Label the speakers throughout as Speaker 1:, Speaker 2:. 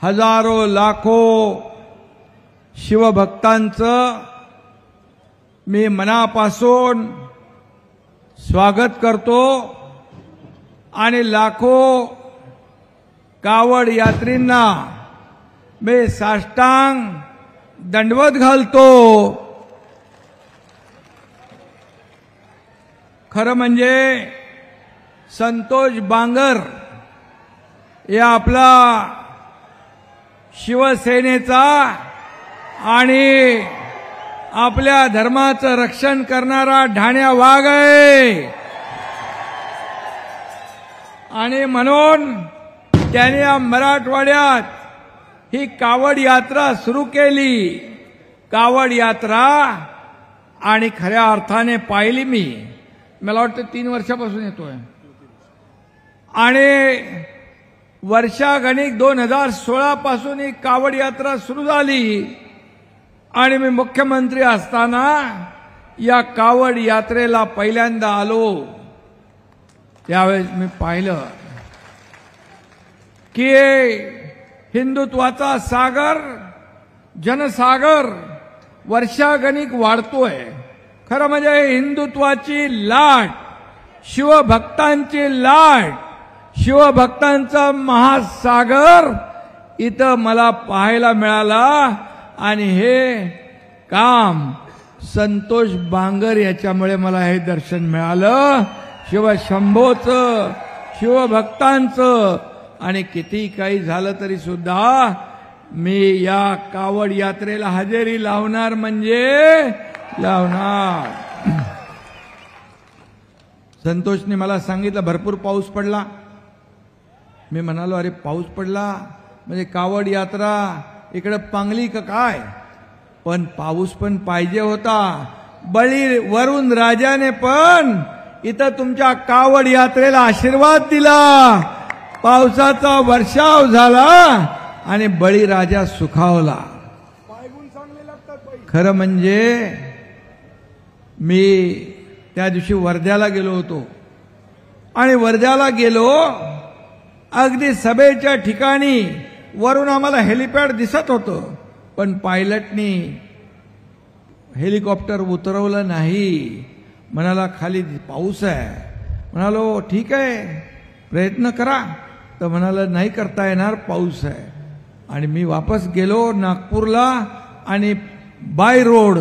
Speaker 1: हजारो लाखो शिवभक्तांचं मी मनापासून स्वागत करतो आणि लाखो कावड यात्रींना मी साष्टांग दंडवत घालतो। खरं म्हणजे संतोष बांगर या आपला शिवसेनेचा आणि आपल्या धर्माचं रक्षण करणारा ढाण्या वाघ आहे आणि म्हणून त्याने या मराठवाड्यात ही कावड यात्रा सुरू केली। कावड यात्रा आणि खऱ्या अर्थाने पाहिली मला वाटतं 3 वर्षापासून येतोय आणि वर्षागणिक 2016 पासून ही कावड यात्रा सुरू झाली आणि मी मुख्यमंत्री असताना या कावड यात्रेला पहिल्यांदा आलो। त्यावेळेस मी पाहिलं की हिंदुत्वाचा सागर जनसागर वर्षागणिक वाढतोय। खरं म्हणजे हिंदुत्वाची लाट, शिवभक्तांची लाट, शिवभक्तांचा महासागर इथं मला पाहायला मिळाला आणि हे काम संतोष बांगर याच्यामुळे मला हे दर्शन मिळालं। शिवशंभोचं, शिवभक्तांचं आणि किती काही झालं तरी सुद्धा मी या कावड यात्रेला हजेरी लावणार म्हणजे लावणार। संतोषने मला सांगितलं भरपूर पाऊस पडला। मी म्हणालो अरे पाऊस पडला म्हणजे कावड यात्रा इकडे पांगली का काय? पण पाऊस पण पाहिजे होता। बळी वरून राजाने पण इथं तुमच्या कावड यात्रेला आशीर्वाद दिला, पावसाचा वर्षाव झाला आणि बळीराजा सुखावला। खरं म्हणजे मी त्या दिवशी वर्ध्याला गेलो होतो आणि वर्ध्याला गेलो अगदी सभेच्या ठिकाणी वरून आम्हाला हेलिपॅड दिसत होतं पण पायलटनी हेलिकॉप्टर उतरवलं नाही। म्हणाला खाली पाऊस आहे। म्हणालो ठीक आहे प्रयत्न करा, तर म्हणाला नाही करता येणार पाऊस आहे। आणि मी वापस गेलो नागपूरला आणि बाय रोड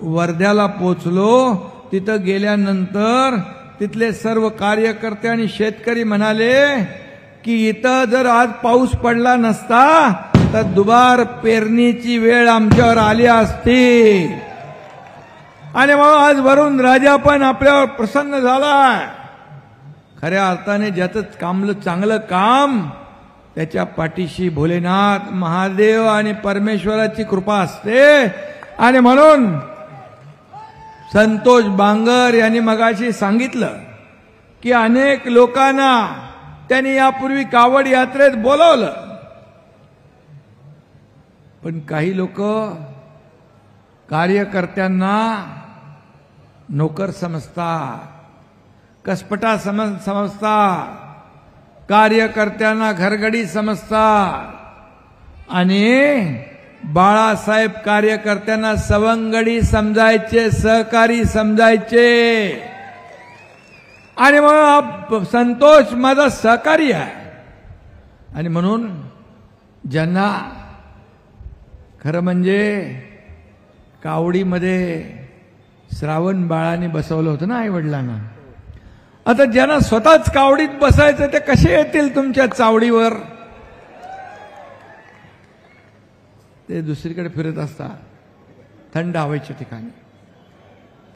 Speaker 1: वर्ध्याला पोचलो। तिथं गेल्यानंतर तिथले सर्व कार्यकर्ते आणि शेतकरी म्हणाले की इथं जर आज पाऊस पडला नसता तर दुबार पेरणीची वेळ आमच्यावर आली असती। आणि मग आज वरून राजा पण आपल्यावर प्रसन्न झाला। खऱ्या अर्थाने ज्याचं चांगलं काम त्याच्या पाठीशी भोलेनाथ महादेव आणि परमेश्वराची कृपा असते। आणि म्हणून संतोष बांगर यांनी मगाशी सांगितलं की अनेक लोकांना त्यांनी यापूर्वी कावड यात्रेत बोलावलं पण काही लोक कार्यकर्त्यांना नोकर समजतात, कसपटा समजतात, कार्यकर्त्यांना घरगडी समजतात आणि बाळासाहेब कार्यकर्त्यांना सवंगडी समजायचे, सहकारी समजायचे। आणि मग संतोष माझा सहकारी आहे आणि म्हणून ज्यांना खरं म्हणजे कावडीमध्ये श्रावण बाळाने बसवलं होतं ना आई वडिलांना, आता ज्यांना स्वतःच कावडीत बसायचं ते कसे येतील तुमच्या चावडीवर? ते दुसरीकडे फिरत असतात थंड हवेच्या ठिकाणी।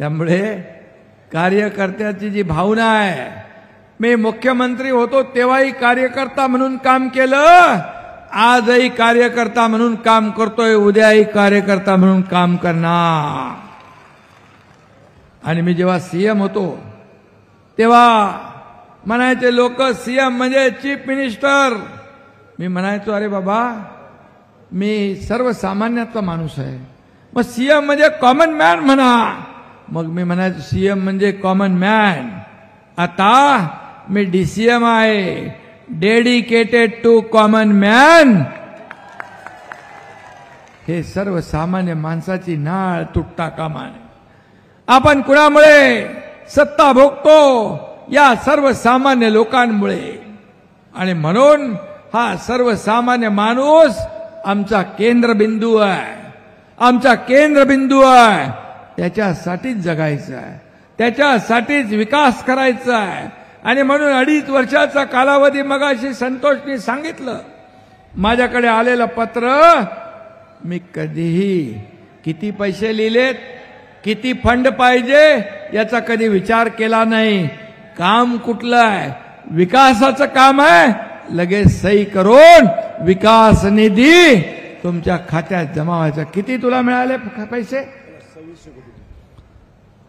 Speaker 1: त्यामुळे कार्यकर्त्याची जी भावना आहे, मी मुख्यमंत्री होतो तेव्हाही कार्यकर्ता म्हणून काम केलं, आजही कार्यकर्ता म्हणून काम करतोय, उद्याही कार्यकर्ता म्हणून काम करणार। आणि मी जेव्हा सीएम होतो तेव्हा म्हणायचे लोक सीएम म्हणजे चीफ मिनिस्टर। मी म्हणायचो अरे बाबा मी सर्वसामान्याचा माणूस आहे, मग सीएम म्हणजे कॉमन मॅन म्हणा। मग मी म्हणायचो सीएम म्हणजे कॉमन मॅन। आता मी डीसीएम आहे, डेडिकेटेड टू कॉमन मॅन हे सर्वसामान्य माणसाची नाळ तुटता कामा नये. आपण कुणामुळे सत्ता भोगतो? या सर्वसामान्य लोकांमुळे. आणि म्हणून हा सर्वसामान्य माणूस आमचा केंद्रबिंदू आहे, आमचा केंद्रबिंदू आहे. त्याच्यासाठीच जगायचं आहे, त्याच्यासाठीच विकास करायचा आहे. आणि म्हणून 2.5 वर्षाचा कालावधी मगाशी संतोषनी सांगितलं. माझ्याकडे आलेलं पत्र मी कधीही किती पैसे लिहिलेत, किती फंड पाहिजे याचा कधी विचार केला नाही. काम कुठलं आहे? विकासाचं काम आहे. लगेच सही करून विकास निधी तुमच्या खात्यात जमा व्हायचा. किती तुला मिळाले पैसे?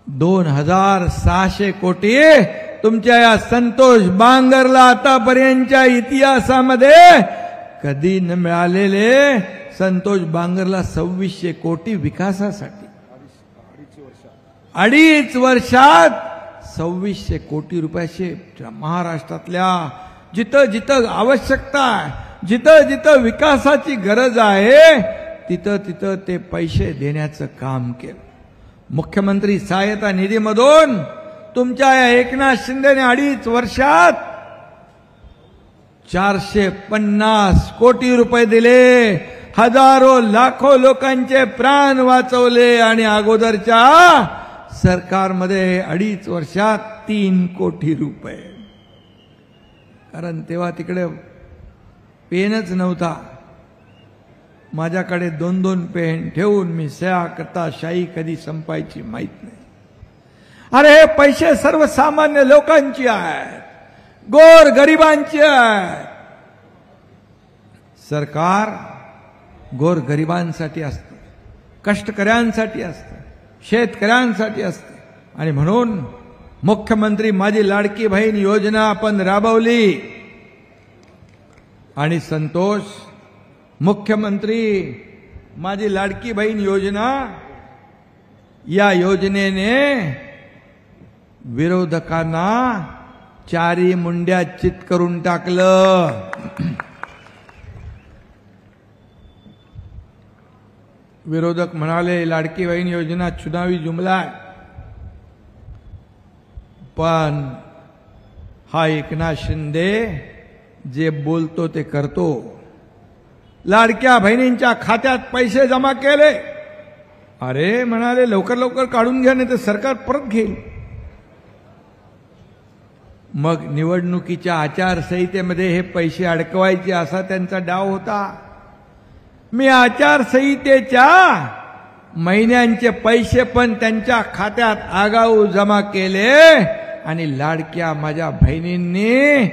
Speaker 1: 2600 कोटी. तुमच्या या संतोष बांगरला आतापर्यंतच्या इतिहासामध्ये कधी न मिळालेले. संतोष बांगरला 2600 कोटी विकासासाठी. 2.5 वर्षात 2600 कोटी रुपयाचे महाराष्ट्रातल्या जिथं जिथं आवश्यकता आहे, जिथं जिथं विकासाची गरज आहे, तिथं तिथं ते पैसे देण्याचं काम केलं. मुख्यमंत्री सहायता निधीमधून तुमच्या या एकनाथ शिंदेने 2.5 वर्षात 450 कोटी रुपये दिले. हजारो लाखो लोकांचे प्राण वाचवले. आणि अगोदरच्या सरकारमध्ये 2.5 वर्षात 3 कोटी रुपये. कारण तेव्हा तिकडे पेनच नव्हता. माझ्याकडे 2-2 पेन ठेवून मी सह्या करता शाही कधी संपायची माहित नाही. अरे हे पैसे सर्वसामान्य लोकांची आहेत, गोर गरिबांची आहेत. सरकार गोर गरिबांसाठी असतं, कष्टकऱ्यांसाठी असतं, शेतकऱ्यांसाठी असतं. आणि म्हणून मुख्यमंत्री माझी लाडकी बहीण योजना आपण राबवली. आणि संतोष मुख्यमंत्री माझी लाडकी बहीण योजना, या योजनेने विरोधकांना 4 मुंड्या चित करून टाकलं. विरोधक म्हणाले लाडकी बहीण योजना चुनावी जुमला आहे. पण हा एकनाथ शिंदे जे बोलतो ते करतो. लाडक्या बहिणींच्या खात्यात पैसे जमा केले. अरे म्हणाले लवकर लवकर काढून घ्या, नाही तर सरकार परत घेईल. मग निवडणुकीच्या आचारसंहितेमध्ये हे पैसे अडकवायचे असा त्यांचा डाव होता. मी आचारसंहितेच्या महिन्यांचे पैसे पण त्यांच्या खात्यात आगाऊ जमा केले. आणि लाडक्या माझ्या बहिणींनी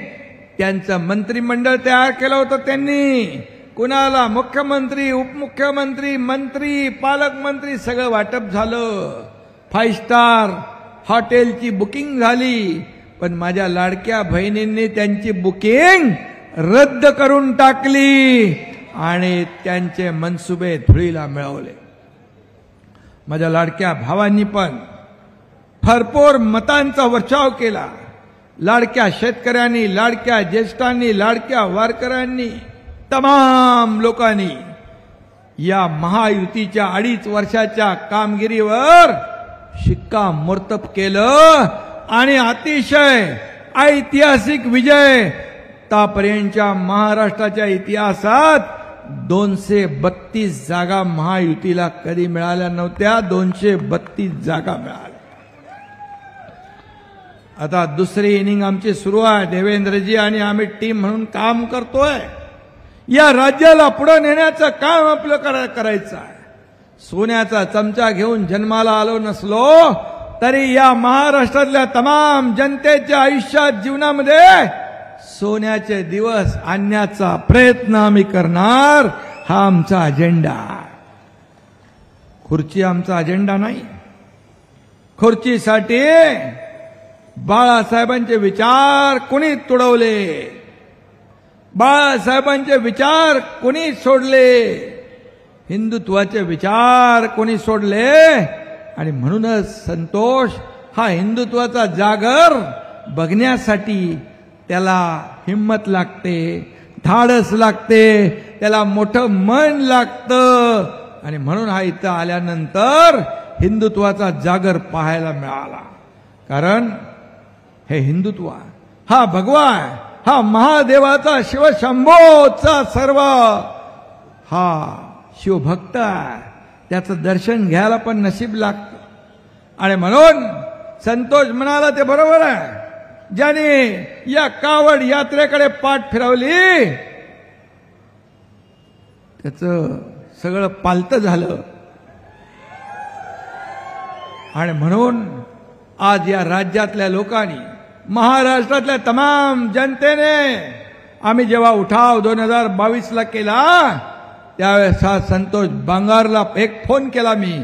Speaker 1: त्यांचं मंत्रिमंडळ तयार केलं होतं. त्यांनी कुणाला मुख्यमंत्री, उपमुख्यमंत्री, मंत्री, पालकमंत्री सगळं वाटप झालं. 5 स्टार हॉटेलची बुकिंग झाली. पण माझ्या लाडक्या बहिणींनी त्यांची बुकिंग रद्द करून टाकली आणि त्यांचे मनसुबे धुळीला मिळवले. माझ्या लाडक्या भावांनी पण भरपूर मतांचा वर्षाव केला. लाडक्या शेतकऱ्यांनी, लाडक्या ज्येष्ठांनी, लाडक्या वारकऱ्यांनी, तमाम लोकांनी या महायुतीच्या 2.5 वर्षाच्या कामगिरीवर शिक्कामोर्तब केलं. आणि अतिशय ऐतिहासिक विजय. आतापर्यंतच्या महाराष्ट्राच्या इतिहासात 232 जागा महायुतीला कधी मिळाल्या नव्हत्या. 232 जागा मिळाल्या. आता दुसरी इनिंग आमची सुरू आहे. देवेंद्रजी आणि आम्ही टीम म्हणून काम करतोय. या राज्याला पुढे नेण्याचं काम आपलं करायचं आहे. सोन्याचा चमचा घेऊन जन्माला आलो नसलो तरी या महाराष्ट्रातल्या तमाम जनतेच्या आयुष्यात, जीवनामध्ये सोन्याचे दिवस आणण्याचा प्रयत्न आम्ही करणार. हा आमचा अजेंडा. खुर्ची आमचा अजेंडा नाही. खुर्चीसाठी बाळासाहेबांचे विचार कोणी तुडवले, बाळासाहेबांचे विचार कोणी सोडले, हिंदुत्वाचे विचार कोणी सोडले. आणि म्हणूनच संतोष हा हिंदुत्वाचा जागर बघण्यासाठी त्याला हिम्मत लागते, धाडस लागते, त्याला मोठं मन लागतं. आणि म्हणून हा इथं आल्यानंतर हिंदुत्वाचा जागर पाहायला मिळाला. कारण हे हिंदुत्व, हा भगवा, हा महादेवाचा शिवशंभोचा सर्व हा शिवभक्त आहे. त्याचं दर्शन घ्यायला पण नशीब लागतं. आणि म्हणून संतोष म्हणाला ते बरोबर आहे. ज्याने या कावड यात्रेकडे पाठ फिरवली त्याचं सगळं पालतं झालं. आणि म्हणून आज या राज्यातल्या लोकांनी, महाराष्ट्रातल्या तमाम जनतेने, आम्ही जेव्हा उठाव 2022ला केला त्यावेळेस हा संतोष बांगारला एक फोन केला मी,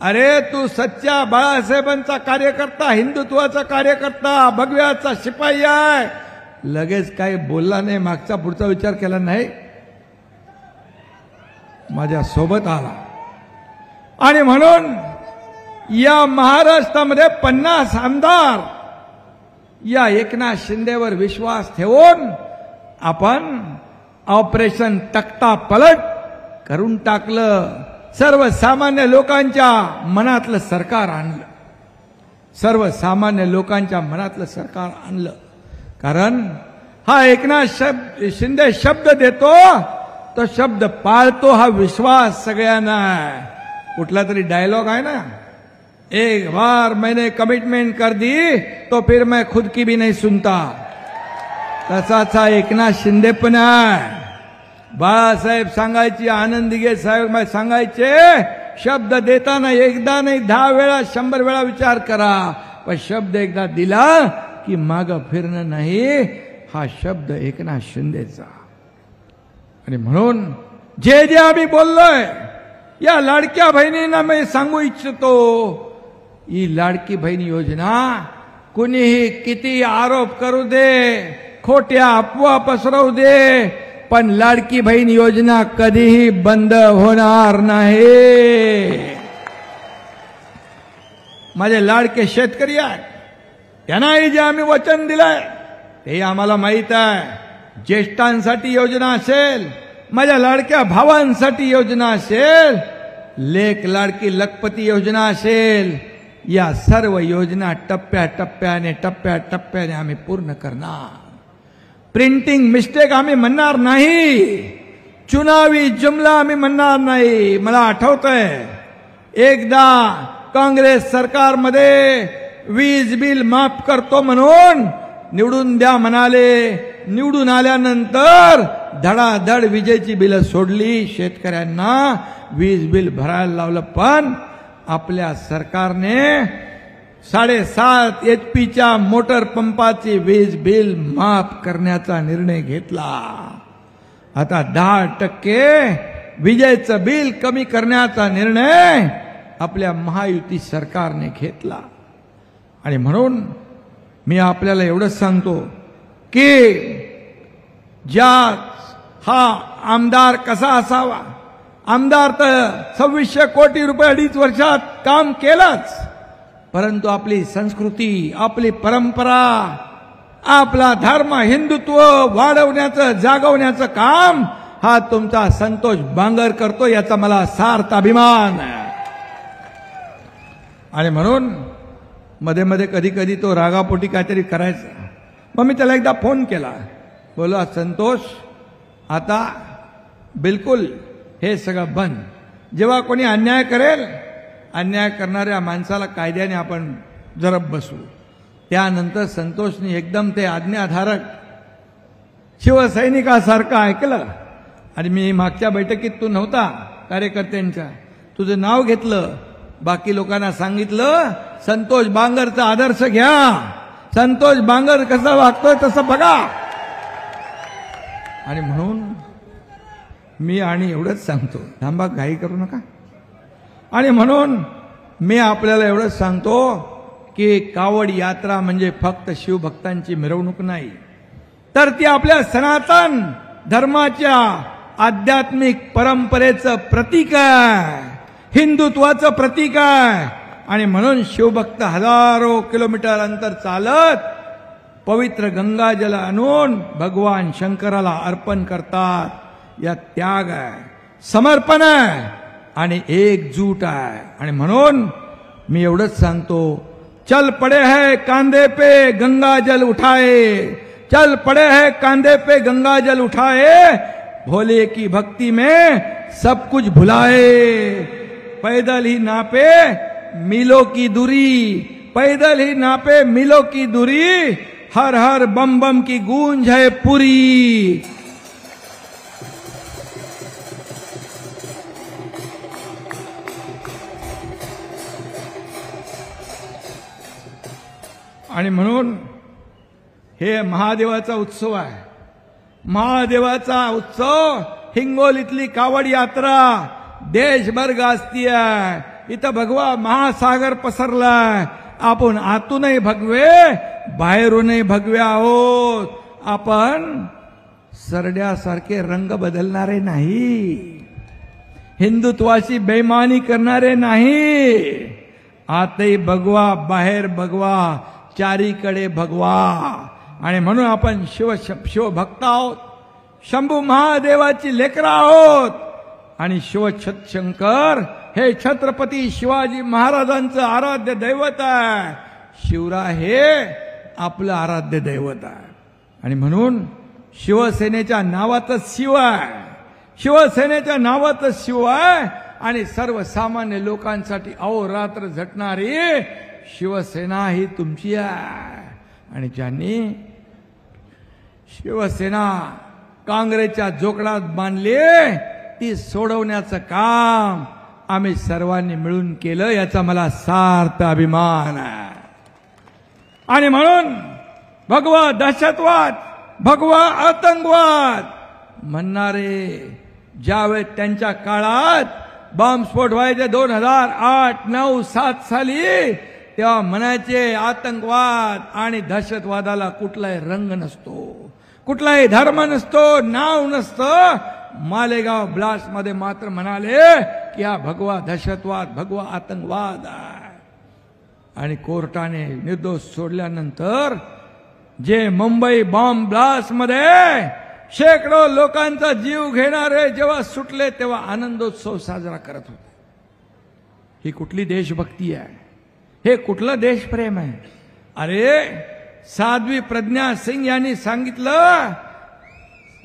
Speaker 1: अरे तू सच्चा बाळासाहेबांचा कार्यकर्ता, हिंदुत्वाचा कार्यकर्ता, भगव्याचा शिपाई आहे. लगेच काही बोलला नाही, मागचा पुढचा विचार केला नाही, माझ्या सोबत आला. आणि म्हणून या महाराष्ट्रामध्ये 50 आमदार या एकनाथ शिंदेवर विश्वास ठेवून आपण ऑपरेशन तख्ता पलट करून टाकलं. सर्वसामान्य लोकांच्या मनातलं सरकार आणलं. सर्वसामान्य लोकांच्या मनातलं सरकार आणलं. कारण हा एकनाथ शिंदे शब्द देतो, तो शब्द पाळतो, हा विश्वास सगळ्यांना आहे. कुठला तरी डायलॉग आहे ना, एक बार मैंने कमिटमेंट कर दी तो फिर मैं खुद की भी नहीं सुनता. तसाच हा एकनाथ शिंदे पण आहे. बाळासाहेब सांगायची, आनंद दिघे साहेब सांगायचे, शब्द देताना एकदा नाही 10 वेळा 100 वेळा विचार करा, पण शब्द एकदा दिला की मागं फिरणं नाही. हा शब्द एकनाथ शिंदेचा. आणि म्हणून जे जे आम्ही बोललोय, या लाडक्या बहिणींना मी सांगू इच्छितो, ही लाडकी बहीण योजना कुणीही किती आरोप करू दे, खोट्या अफवा पसरवू दे, पण लाडकी बहीण योजना कधीही बंद होणार नाही. माझे लाडके शेतकरी आहेत, त्यांनाही जे आम्ही वचन दिलंय ते आम्हाला माहित आहे. ज्येष्ठांसाठी योजना असेल, माझ्या लाडक्या भावांसाठी योजना असेल, लेक लाडकी लखपती योजना असेल, या सर्व योजना टप्प्याटप्प्याने आम्ही पूर्ण करणार. प्रिंटिंग मिस्टेक आम्ही म्हणणार नाही, चुनावी जुमला आम्ही म्हणणार नाही. मला आठवतंय एकदा काँग्रेस सरकारमध्ये वीज बिल माफ करतो म्हणून निवडून द्या म्हणाले. निवडून आल्यानंतर धडाधड विजेची बिलं सोडली, शेतकऱ्यांना वीज बिल भरायला लावलं. पण आपल्या सरकारने 7.5 HP मोटर पंपाची वीज बिल माफ करण्याचा निर्णय घेतला. आता 10% विजेचं बिल कमी करण्याचा निर्णय आपल्या महायुती सरकारने घेतला. आणि म्हणून मी आपल्याला एवढंच सांगतो की ज्या हा आमदार कसा असावा, आमदार तर 2600 कोटी रुपये 2.5 वर्षात काम केलंच, परंतु आपली संस्कृती, आपली परंपरा, आपला धर्म, हिंदुत्व वाढवण्याचं, जागवण्याचं काम हा तुमचा संतोष बांगर करतो, याचा मला सार्थ अभिमान आहे. आणि म्हणून मध्ये मध्ये कधी कधी तो रागापोटी काहीतरी करायचा. मग मी त्याला एकदा फोन केला, बोला संतोष आता बिलकुल हे सगळं बंद. जेव्हा कोणी अन्याय करेल, अन्याय करणाऱ्या माणसाला कायद्याने आपण जरब बसू. त्यानंतर संतोषने एकदम ते आज्ञाधारक शिवसैनिकासारखं ऐकलं. आणि मी मागच्या बैठकीत तू नव्हता कार्यकर्त्यांच्या, तुझं नाव घेतलं, बाकी लोकांना सांगितलं संतोष बांगरचा आदर्श घ्या, संतोष बांगर कसा वागतोय तसं बघा. आणि म्हणून मी आणि एवढंच सांगतो, थांबा घाई करू नका. आणि म्हणून मी आपल्याला एवढंच सांगतो की कावड यात्रा म्हणजे फक्त शिवभक्तांची मिरवणूक नाही, तर ती आपल्या सनातन धर्माच्या आध्यात्मिक परंपरेचं प्रतीक आहे, हिंदुत्वाचं प्रतीक आहे. आणि म्हणून शिवभक्त हजारो किलोमीटर अंतर चालत पवित्र गंगाजल आणून भगवान शंकराला अर्पण करतात. या त्याग आहे, समर्पण आहे. आणि एकजूट आहे. आणि म्हणून मी एवढंच सांगतो, चल पड़े है कांधे पे गंगा जल उठाए, चल पड़े है कांधे पे गंगा जल उठाए, भोले की भक्ति में सब कुछ भुलाए, पैदल ही नापे मीलों की दूरी, पैदल ही नापे मीलों की दूरी, हर हर बम बम की गूंज है पूरी. आणि म्हणून हे महादेवाचा उत्सव आहे. महादेवाचा उत्सव, हिंगोलीतली कावड यात्रा देशभर गाजती आहे. इथं भगवा महासागर पसरलाय. आपण आतूनही भगवे, बाहेरूनही भगवे आहोत. आपण सरड्यासारखे रंग बदलणारे नाही, हिंदुत्वाशी बेईमानी करणारे नाही. आतही भगवा, बाहेर भगवा, चारीकडे भगवा. आणि म्हणून आपण शिवभक्त आहोत, शंभू महादेवाची लेकरं आहोत. आणि शिवशंकर हे छत्रपती शिवाजी महाराजांचं आराध्य दैवत आहे. शिवराय हे आपलं आराध्य दैवत आहे. आणि म्हणून शिवसेनेच्या नावातच शिव आहे, शिवसेनेच्या नावातच शिव आहे. आणि सर्वसामान्य लोकांसाठी अहोरात्र झटणारी शिवसेना ही तुमची आहे. आणि ज्यांनी शिवसेना काँग्रेसच्या जोकडात बांधली, ती सोडवण्याचं काम आम्ही सर्वांनी मिळून केलं, याचा मला सार्थ अभिमान आहे. आणि म्हणून भगवा दहशतवाद, भगवा आतंकवाद म्हणणारे ज्यावेळेस त्यांच्या काळात बॉम्बस्फोट व्हायचे 2008, 9, 7 साली, तेव्हा म्हणायचे आतंकवाद आणि दहशतवादाला कुठलाही रंग नसतो, कुठलाही धर्म नसतो, नाव नसतं. मालेगाव ब्लास्ट मध्ये मात्र म्हणाले की हा भगवा दहशतवाद, भगवा आतंकवाद आहे. आणि कोर्टाने निर्दोष सोडल्यानंतर जे मुंबई बॉम्ब ब्लास्ट मध्ये शेकडो लोकांचा जीव घेणारे जेव्हा सुटले, तेव्हा आनंदोत्सव साजरा करत होते. ही कुठली देशभक्ती आहे? हे कुठलं देशप्रेम आहे? अरे साध्वी प्रज्ञा सिंग यांनी सांगितलं,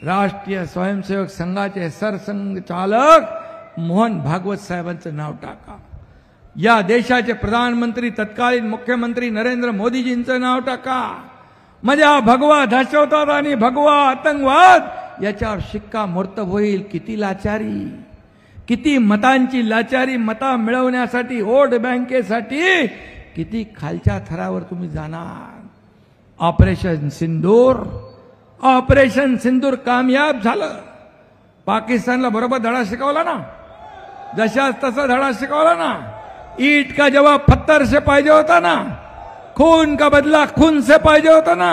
Speaker 1: राष्ट्रीय स्वयंसेवक संघाचे सरसंघचालक मोहन भागवत साहेबांचं नाव टाका, या देशाचे प्रधानमंत्री तत्कालीन मुख्यमंत्री नरेंद्र मोदीजींचं नाव टाका. म्हणजे हा भगवा दहशतवाद आणि भगवा आतंकवाद याच्यावर शिक्कामोर्तब होईल. किती लाचारी, किती मतांची लाचारी, मता मिळवण्यासाठी, वोट बँकेसाठी किती खालच्या थरावर तुम्ही जाणार. ऑपरेशन सिंदूर कामयाब झालं. पाकिस्तानला बरोबर धडा शिकवला ना, जशा तसा धडा शिकवला ना. ईट का जवाब पत्थर से पाहिजे होता ना, खून का बदला खून से पाहिजे होता ना,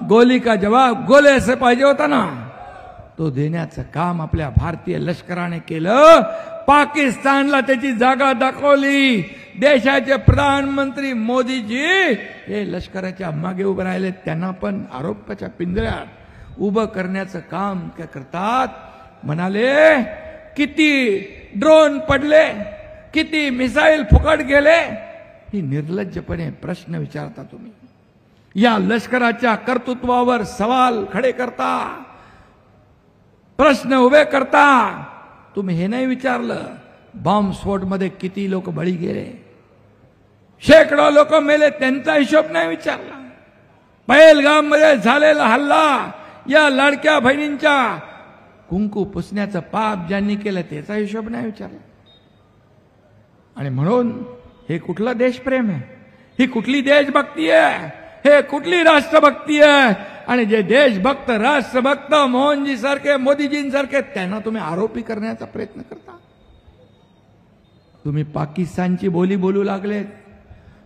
Speaker 1: गोली का जवाब गोले से पाहिजे होता ना. तो देण्याचं काम आपल्या भारतीय लष्कराने केलं. पाकिस्तानला त्याची जागा दाखवली. देशाचे प्रधानमंत्री मोदीजी हे लष्कराच्या मागे उभे राहिले. त्यांना पण आरोपाच्या पिंजऱ्यात उभं करण्याचं काम काय करतात. म्हणाले किती ड्रोन पडले, किती मिसाईल फुकट गेले. ही निर्लज्जपणे प्रश्न विचारता तुम्ही. या लष्कराच्या कर्तृत्वावर सवाल खडे करता, प्रश्न उभे करता. तुम्ही हे नाही विचारलं बॉम्बस्फोटमध्ये किती लोक बळी गेले, शेकडो लोक मेले, त्यांचा हिशोब नाही विचारला. पहलगाम मध्ये झालेला हल्ला, या लाडक्या बहिणींच्या कुंकू पुसण्याचं पाप ज्यांनी केलं त्याचा हिशोब नाही विचारला. आणि म्हणून हे कुठलं देशप्रेम आहे? ही कुठली देशभक्ती आहे? हे कुठली राष्ट्रभक्ती आहे? आणि जे देशभक्त, राष्ट्रभक्त मोहनजी सारखे, मोदीजींसारखे, त्यांना तुम्ही आरोपी करण्याचा प्रयत्न करता. तुम्ही पाकिस्तानची बोली बोलू लागलेत.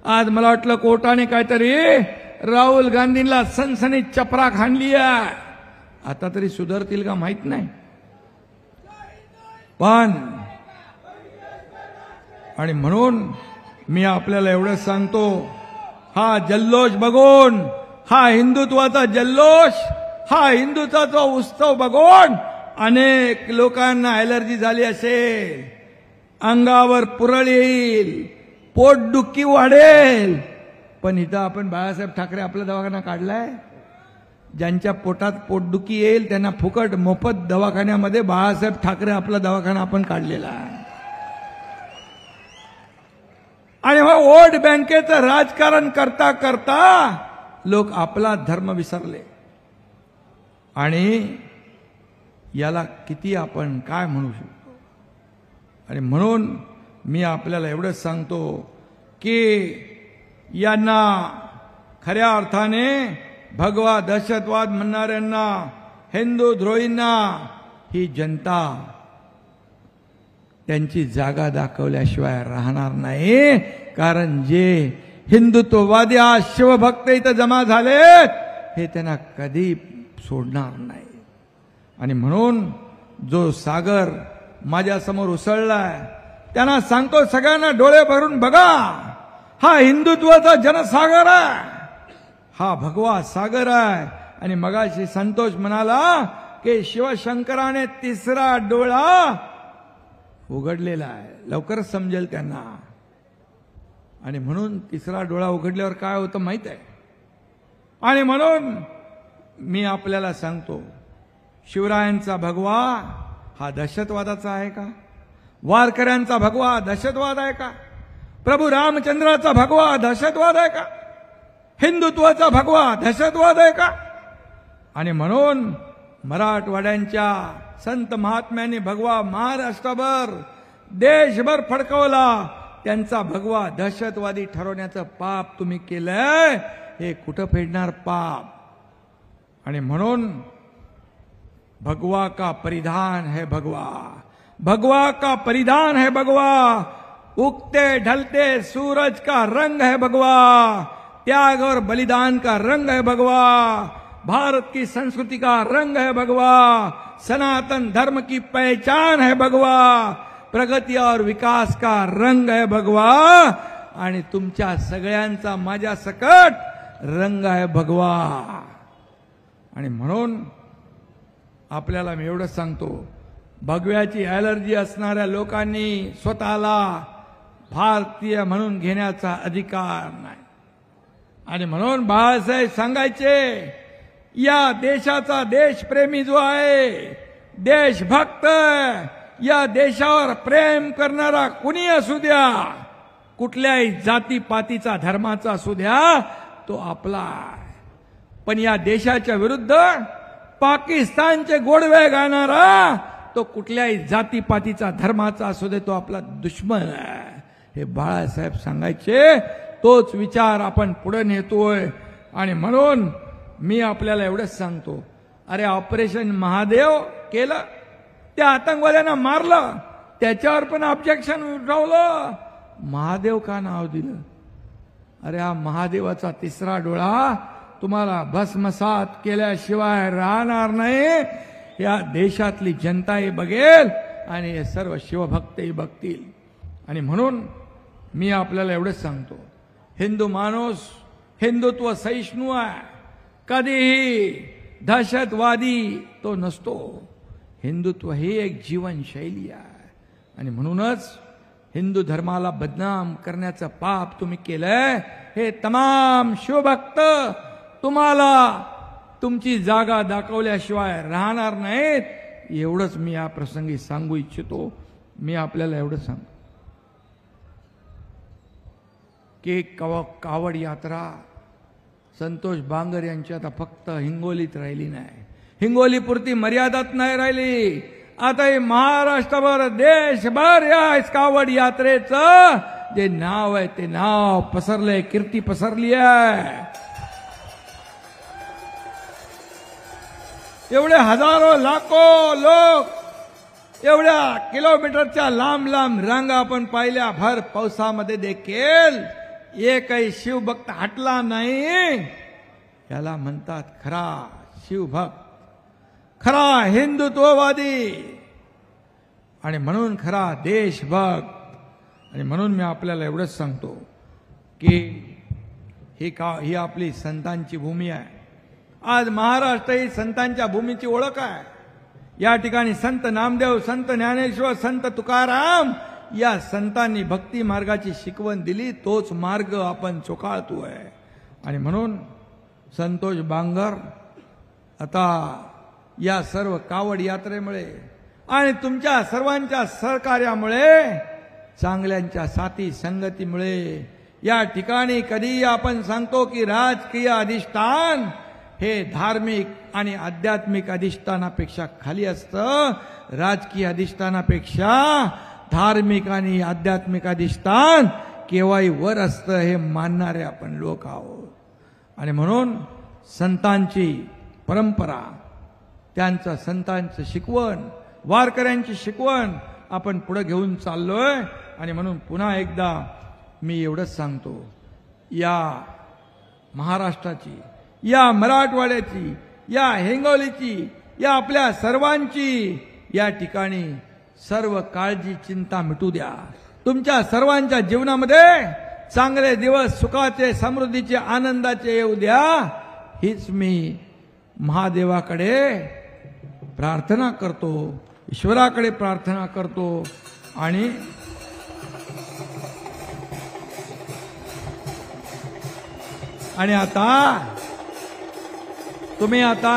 Speaker 1: आज मला वाटलं कोर्टाने काहीतरी राहुल गांधींना सनसनीत चपराक हाणली आहे. आता तरी सुधारतील का माहित नाही. पण आणि म्हणून मी आपल्याला एवढंच सांगतो, हा जल्लोष बघून, हा हिंदुत्वाचा जल्लोष, हा हिंदुत्वाचा उत्सव बघून अनेक लोकांना ॲलर्जी झाली असेल. अंगावर पुरळ येईल, पोटदुखी वाढेल, पण इथं आपण बाळासाहेब ठाकरे आपला दवाखाना काढलाय. ज्यांच्या पोटात पोटदुखी येईल त्यांना फुकट मोफत दवाखान्यामध्ये बाळासाहेब ठाकरे आपला दवाखाना आपण काढलेला आहे. आणि मग वोट बँकेचं राजकारण करता करता लोक आपला धर्म विसरले. आणि याला किती आपण काय म्हणू शकतो. आणि म्हणून मी आपल्याला एवढंच सांगतो की यांना खऱ्या अर्थाने भगवा दहशतवाद म्हणणाऱ्यांना, हिंदू द्रोहींना ही जनता त्यांची जागा दाखवल्याशिवाय राहणार नाही. कारण जे हिंदुत्ववादी आज शिवभक्त इथं जमा झालेत हे त्यांना कधी सोडणार नाही. आणि म्हणून जो सागर माझ्यासमोर उसळलाय त्यांना सांगतो, सगळ्यांना डोळे भरून बघा, हा हिंदुत्वाचा जनसागर आहे, हा भगवा सागर आहे. आणि मगाशी संतोष म्हणाला की शिवशंकराने तिसरा डोळा उघडलेला आहे, लवकरच समजेल त्यांना. आणि म्हणून तिसरा डोळा उघडल्यावर काय होतं माहित आहे. आणि म्हणून मी आपल्याला सांगतो, शिवरायांचा भगवा हा दहशतवादाचा आहे का? वारकऱ्यांचा भगवा दहशतवाद आहे का? प्रभू रामचंद्राचा भगवा दहशतवाद आहे का? हिंदुत्वाचा भगवा दहशतवाद आहे का? आणि म्हणून मराठवाड्यांच्या संत महात्म्यांनी भगवा महाराष्ट्रभर देशभर फडकवला. त्यांचा भगवा दहशतवादी ठरवण्याचं पाप तुम्ही केलंय, हे कुठं फेडणार पाप. आणि म्हणून भगवा का परिधान है भगवा, भगवा का परिधान है भगवा, उगते ढलते सूरज का रंग है भगवा, त्याग और बलिदान का रंग है भगवा, भारत की संस्कृति का रंग है भगवा, सनातन धर्म की पहचान है भगवा, प्रगति और विकास का रंग है भगवा. आणि तुमच्या सगळ्यांचा माझ्या सकट रंग आहे भगवा. आणि म्हणून आपल्याला मी एवढंच सांगतो, भगव्याची ॲलर्जी असणाऱ्या लोकांनी स्वतःला भारतीय म्हणून घेण्याचा अधिकार नाही. आणि म्हणून बाळासाहेब सांगायचे, या देशाचा देशप्रेमी जो आहे, देशभक्त, या देशावर प्रेम करणारा कुणी असू द्या, कुठल्याही जातीपातीचा धर्माचा असू द्या, तो आपला आहे. पण या देशाच्या विरुद्ध पाकिस्तानचे गोडवे गाणारा तो कुठल्याही जातीपातीचा धर्माचा असू दे, तो आपला दुश्मन आहे. हे बाळासाहेब सांगायचे. तोच विचार आपण पुढे नेतोय. आणि म्हणून मी आपल्याला एवढंच सांगतो, अरे ऑपरेशन महादेव केलं, त्या आतंकवाद्यांना मारलं, त्याच्यावर पण ऑब्जेक्शन उठवलं, महादेव का नाव दिलं? अरे हा महादेवाचा तिसरा डोळा तुम्हाला भस्मसात केल्याशिवाय राहणार नाही. या देशातली जनताही बघेल आणि हे सर्व शिवभक्तही बघतील. आणि म्हणून मी आपल्याला एवढंच सांगतो, हिंदू माणूस हिंदुत्व सहिष्णू आहे, कधीही दहशतवादी तो नसतो. हिंदुत्व ही एक जीवनशैली आहे. आणि म्हणूनच हिंदू धर्माला बदनाम करण्याचं पाप तुम्ही केलंय. हे तमाम शिवभक्त तुम्हाला तुमची जागा दाखवल्याशिवाय राहणार नाहीत. एवढंच मी या प्रसंगी सांगू इच्छितो. मी आपल्याला एवढं सांगतो की कावड यात्रा संतोष बांगर यांची आता फक्त हिंगोलीत राहिली नाही, हिंगोलीपुरती मर्यादात नाही राहिली, आता हे महाराष्ट्रभर देशभर या कावड यात्रेचं जे नाव आहे ते नाव पसरलंय, कीर्ती पसरली आहे. एवढे हजारो लाखो लोक, एवढ्या किलोमीटरच्या लांब लांब रांगा आपण पाहिल्या. भर पावसामध्ये देखील एकही शिवभक्त हटला नाही. याला म्हणतात खरा शिवभक्त, खरा हिंदुत्ववादी आणि म्हणून खरा देशभक्त. आणि म्हणून मी आपल्याला एवढंच सांगतो की ही आपली संतांची भूमी आहे. आज महाराष्ट्र ही संतांच्या भूमीची ओळख आहे. या ठिकाणी संत नामदेव, संत ज्ञानेश्वर, संत तुकाराम या संतांनी भक्ती मार्गाची शिकवण दिली, तोच मार्ग आपण चोखाळतोय. आणि म्हणून संतोष बांगर आता या सर्व कावड यात्रेमुळे आणि तुमच्या सर्वांच्या सहकार्यामुळे, चांगल्यांच्या साथी संगतीमुळे या ठिकाणी कधी आपण सांगतो की राजकीय अधिष्ठान हे धार्मिक आणि आध्यात्मिक अधिष्ठानापेक्षा खाली असतं. राजकीय अधिष्ठानापेक्षा धार्मिक आणि आध्यात्मिक अधिष्ठान केव्हाही वर असतं, हे मानणारे आपण लोक आहोत. आणि म्हणून संतांची परंपरा, त्यांचं संतांचं शिकवण, वारकऱ्यांची शिकवण आपण पुढे घेऊन चाललोय. आणि म्हणून पुन्हा एकदा मी एवढंच सांगतो, या महाराष्ट्राची, या मराठवाड्याची, या हिंगोलीची, या आपल्या सर्वांची या ठिकाणी सर्व काळजी चिंता मिटू द्या. तुमच्या सर्वांच्या जीवनामध्ये चांगले दिवस, सुखाचे, समृद्धीचे, आनंदाचे येऊ द्या. हीच मी महादेवाकडे प्रार्थना करतो, ईश्वराकडे प्रार्थना करतो. आणि आता तुम्ही आता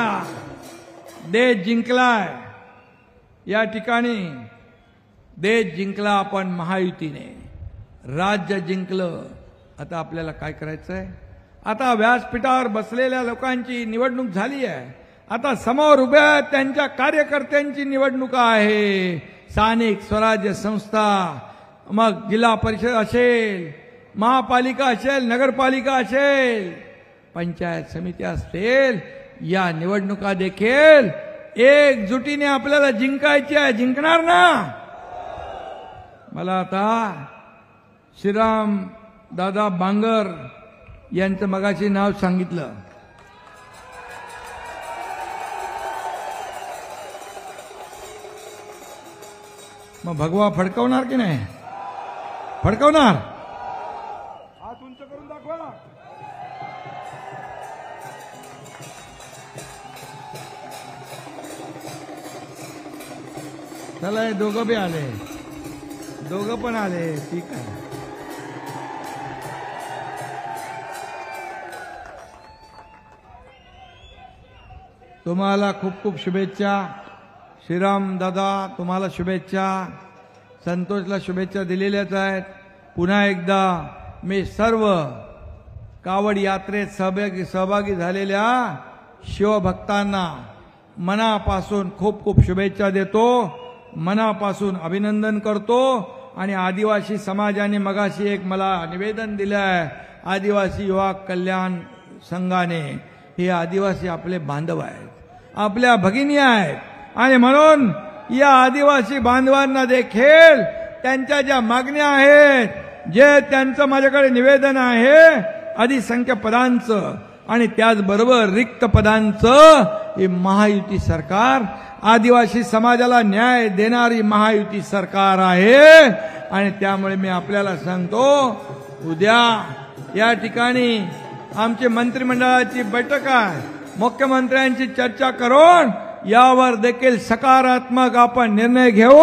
Speaker 1: देश जिंकलाय, या ठिकाणी देश जिंकला आपण महायुतीने, राज्य जिंकलं. आता आपल्याला काय करायचंय? आता व्यासपीठावर बसलेल्या लोकांची निवडणूक झाली आहे. आता समोर उभ्या त्यांच्या कार्यकर्त्यांची निवडणूक आहे. स्थानिक स्वराज्य संस्था, मग जिल्हा परिषद असेल, महापालिका असेल, नगरपालिका असेल, पंचायत समिती असतील, या निवडणुका देखील एकजुटीने आपल्याला जिंकायची आहे. जिंकणार ना? मला आता श्रीराम दादा बांगर यांचं मगाशी नाव सांगितलं. मग भगवा फडकवणार की नाही? फडकवणार? हात उंच करून दाखवा. चला, हे दोघं बी आले, दोघं पण आले. ठीक आहे. तुम्हाला खूप खूप शुभेच्छा. श्रीराम दादा, तुम्हाला शुभेच्छा. संतोषला शुभेच्छा दिलेल्याच आहेत. पुन्हा एकदा मी सर्व कावड यात्रेत सहभागी झालेल्या शिवभक्तांना मनापासून खूप खूप शुभेच्छा देतो, मनापासून अभिनंदन करतो. आणि आदिवासी समाजाने मगाशी एक मला निवेदन दिलं आहे, आदिवासी युवा कल्याण संघाने. हे आदिवासी आपले बांधव आहेत, आपल्या भगिनी आहेत. आणि म्हणून या आदिवासी बांधवांना देखील त्यांच्या ज्या मागण्या आहेत, जे त्यांचं माझ्याकडे निवेदन आहे अधिसंख्य पदांचं आणि त्याचबरोबर रिक्त पदांचं, हे महायुती सरकार, आदिवासी समाजाला न्याय देणारी महायुती सरकार आहे. आणि त्यामुळे मी आपल्याला सांगतो, उद्या या ठिकाणी आमची मंत्रिमंडळाची बैठक आहे. मुख्यमंत्र्यांची चर्चा करून यावर देखील सकारात्मक आपण निर्णय घेऊ,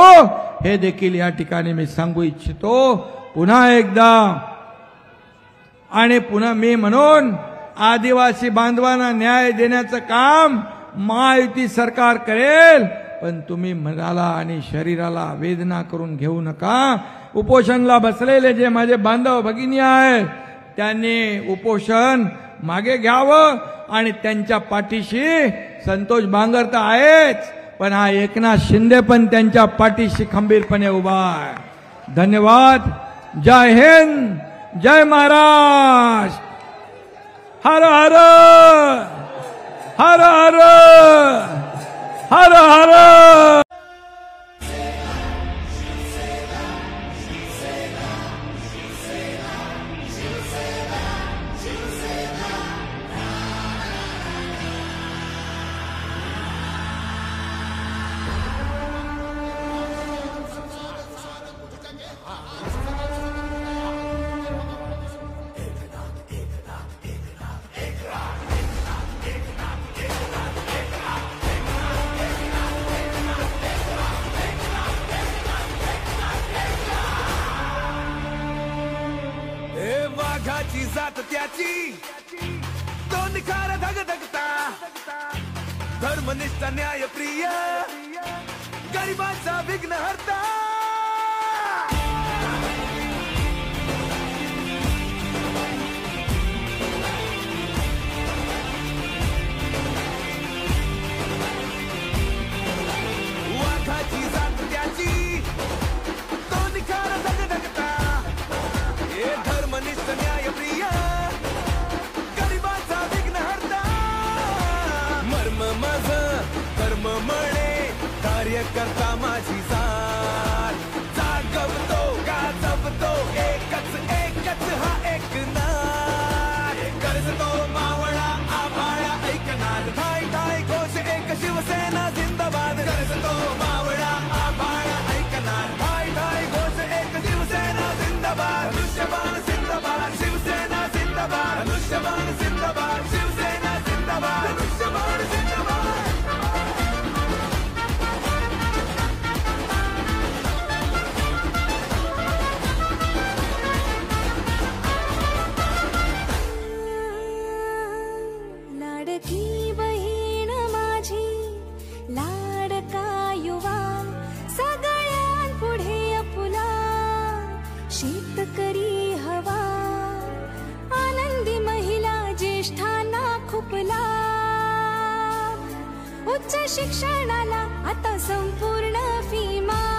Speaker 1: हे देखील या ठिकाणी मी सांगू इच्छितो पुन्हा एकदा. आणि पुन्हा मी म्हणून आदिवासी बांधवांना न्याय देण्याचं काम महायुती सरकार करेल. पण तुम्ही मनाला आणि शरीराला वेदना करून घेऊ नका. उपोषणला बसलेले जे माझे बांधव भगिनी आहेत, त्यांनी उपोषण मागे घ्यावं. आणि त्यांच्या पाठीशी संतोष बांगर तर आहेच, पण हा एकनाथ शिंदे पण त्यांच्या पाठीशी खंबीरपणे उभा आहे. धन्यवाद. जय हिंद, जय महाराष्ट्र. हर हर हर हर हर हर.
Speaker 2: त्याची तो निखारा धगधगता धर्मनिष्ठ न्यायप्रिय गरिबांचा विघ्नहर्ता वाघाची जात त्याची तो निखारा धगधगता हे धर्मनिष्ठ न्यायप्रिय गरिबांचा विघ्नहर्ता मर्म माझ कर्म म्हणे कार्यकर्ता माझी जात जागवतो गाजवतो एकच एकच हा एकनाथ करतो मावळा आभाळा ऐकनाथ ठाय ठाय घोष एक शिवसेना जिंदाबाद करतो मावळा आभाळा ऐकनाथ ठाय ठाय घोष एक शिवसेना जिंदाबाद धनुष्यबाण जिंदाबाद शिवसेना जिंदाबाद धनुष्यबाण जिंदाबाद शिवसेना जिंदाबाद धनुष्यबाण जिंदाबाद
Speaker 3: लाडकी बहीण माझी लाडका युवा सगळ्यांपुढे अपुला शेतकरी हवा आनंदी महिला ज्येष्ठांना खूप लाभ उच्च शिक्षणाला आता संपूर्ण फी माफ